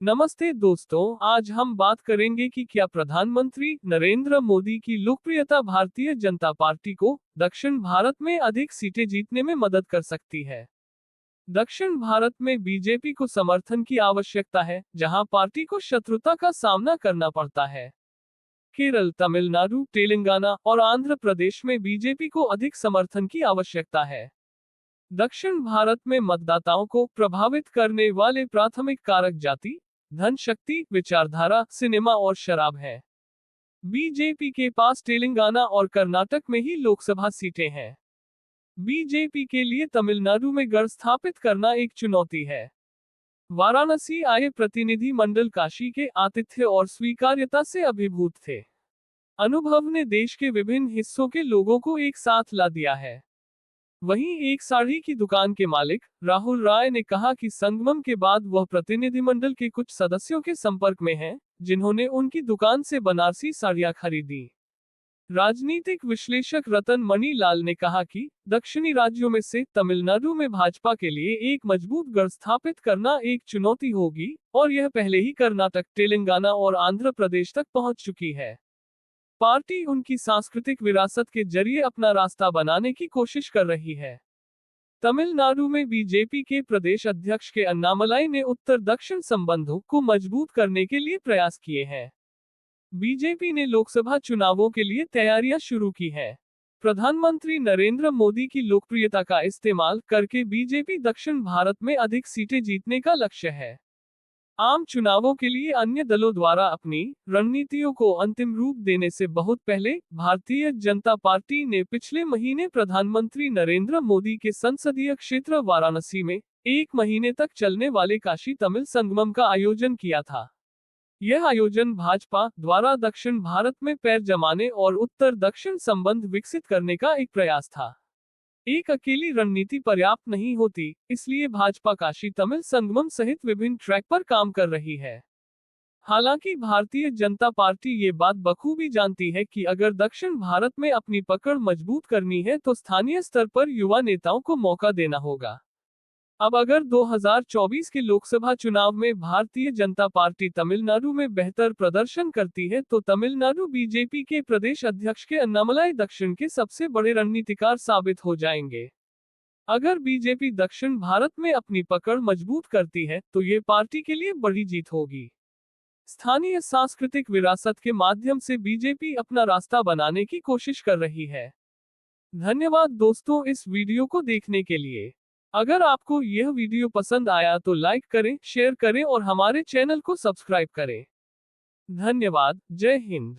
नमस्ते दोस्तों, आज हम बात करेंगे कि क्या प्रधानमंत्री नरेंद्र मोदी की लोकप्रियता भारतीय जनता पार्टी को दक्षिण भारत में अधिक सीटें जीतने में मदद कर सकती है। दक्षिण भारत में बीजेपी को समर्थन की आवश्यकता है, जहां पार्टी को शत्रुता का सामना करना पड़ता है। केरल, तमिलनाडु, तेलंगाना और आंध्र प्रदेश में बीजेपी को अधिक समर्थन की आवश्यकता है। दक्षिण भारत में मतदाताओं को प्रभावित करने वाले प्राथमिक कारक जाति, धन शक्ति, विचारधारा, सिनेमा और शराब है। बीजेपी के पास तेलंगाना और कर्नाटक में ही लोकसभा सीटें हैं। बीजेपी के लिए तमिलनाडु में गढ़ स्थापित करना एक चुनौती है। वाराणसी आए प्रतिनिधि मंडल काशी के आतिथ्य और स्वीकार्यता से अभिभूत थे। अनुभव ने देश के विभिन्न हिस्सों के लोगों को एक साथ ला दिया है। वहीं एक साड़ी की दुकान के मालिक राहुल राय ने कहा कि संगमम के बाद वह प्रतिनिधिमंडल के कुछ सदस्यों के संपर्क में हैं, जिन्होंने उनकी दुकान से बनारसी साड़ियां खरीदी। राजनीतिक विश्लेषक रतन मणि लाल ने कहा कि दक्षिणी राज्यों में से तमिलनाडु में भाजपा के लिए एक मजबूत गढ़ स्थापित करना एक चुनौती होगी, और यह पहले ही कर्नाटक, तेलंगाना और आंध्र प्रदेश तक पहुंच चुकी है। पार्टी उनकी सांस्कृतिक विरासत के जरिए अपना रास्ता बनाने की कोशिश कर रही है। तमिलनाडु में बीजेपी के प्रदेश अध्यक्ष के अन्नामलाई ने उत्तर दक्षिण संबंधों को मजबूत करने के लिए प्रयास किए हैं। बीजेपी ने लोकसभा चुनावों के लिए तैयारियां शुरू की हैं। प्रधानमंत्री नरेंद्र मोदी की लोकप्रियता का इस्तेमाल करके बीजेपी दक्षिण भारत में अधिक सीटें जीतने का लक्ष्य है। आम चुनावों के लिए अन्य दलों द्वारा अपनी रणनीतियों को अंतिम रूप देने से बहुत पहले भारतीय जनता पार्टी ने पिछले महीने प्रधानमंत्री नरेंद्र मोदी के संसदीय क्षेत्र वाराणसी में 1 महीने तक चलने वाले काशी तमिल संगमम का आयोजन किया था। यह आयोजन भाजपा द्वारा दक्षिण भारत में पैर जमाने और उत्तर दक्षिण संबंध विकसित करने का एक प्रयास था। एक अकेली रणनीति पर्याप्त नहीं होती, इसलिए भाजपा काशी तमिल संगमम सहित विभिन्न ट्रैक पर काम कर रही है। हालांकि भारतीय जनता पार्टी ये बात बखूबी जानती है कि अगर दक्षिण भारत में अपनी पकड़ मजबूत करनी है तो स्थानीय स्तर पर युवा नेताओं को मौका देना होगा। अब अगर 2024 के लोकसभा चुनाव में भारतीय जनता पार्टी तमिलनाडु में बेहतर प्रदर्शन करती है तो तमिलनाडु बीजेपी के प्रदेश अध्यक्ष के अन्नामलाई दक्षिण के सबसे बड़े रणनीतिकार साबित हो जाएंगे। अगर बीजेपी दक्षिण भारत में अपनी पकड़ मजबूत करती है तो ये पार्टी के लिए बड़ी जीत होगी। स्थानीय सांस्कृतिक विरासत के माध्यम से बीजेपी अपना रास्ता बनाने की कोशिश कर रही है। धन्यवाद दोस्तों इस वीडियो को देखने के लिए। अगर आपको यह वीडियो पसंद आया तो लाइक करें, शेयर करें और हमारे चैनल को सब्सक्राइब करें। धन्यवाद। जय हिंद।